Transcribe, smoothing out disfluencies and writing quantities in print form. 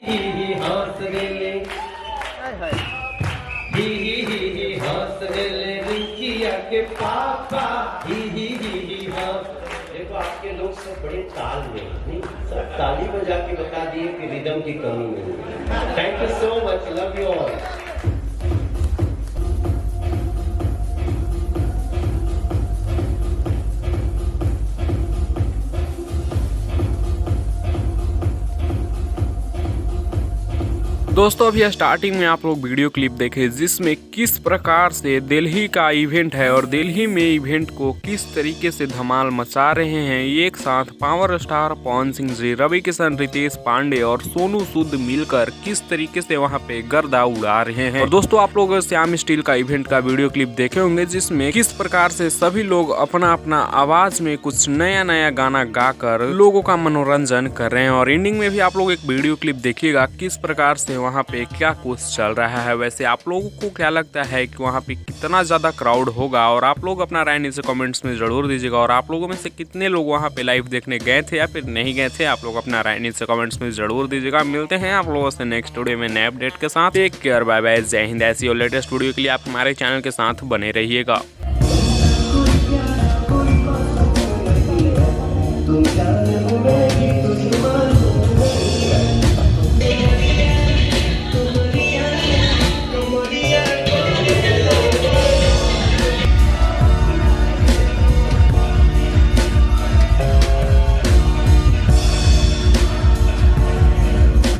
हंस गेले हंस गेले रिंकिया के पापा हंस। देखो आपके लोग सब बड़े ताल में नहीं, सब ताली बजा के बता दिए कि रिदम की कमी नहीं। Thank you so much, love you all. दोस्तों अभी स्टार्टिंग में आप लोग वीडियो क्लिप देखे जिसमें किस प्रकार से दिल्ली का इवेंट है और दिल्ली में इवेंट को किस तरीके से धमाल मचा रहे हैं एक साथ पावर स्टार पवन सिंह जी, रवि किशन, रितेश पांडे और सोनू सूद मिलकर किस तरीके से वहां पे गर्दा उड़ा रहे हैं। और दोस्तों आप लोग श्याम स्टील का इवेंट का वीडियो क्लिप देखे होंगे जिसमें किस प्रकार से सभी लोग अपना अपना आवाज में कुछ नया नया गाना गाकर लोगों का मनोरंजन कर रहे हैं। और एंडिंग में भी आप लोग एक वीडियो क्लिप देखिएगा किस प्रकार से वहाँ पे क्या कुछ चल रहा है। वैसे आप लोगों को क्या लगता है कि वहाँ पे कितना ज्यादा क्राउड होगा, और आप लोग अपना राय नीचे कमेंट्स में जरूर दीजिएगा। और आप लोगों में से कितने लोग वहाँ पे लाइव देखने गए थे या फिर नहीं गए थे, आप लोग अपना राय नीचे कमेंट्स में जरूर दीजिएगा। मिलते हैं आप लोगों से नेक्स्ट वीडियो में नए अपडेट के साथ। टेक केयर, बाय बाय, जय हिंद। ऐसी और लेटेस्ट वीडियो के लिए आप हमारे चैनल के साथ बने रहिएगा।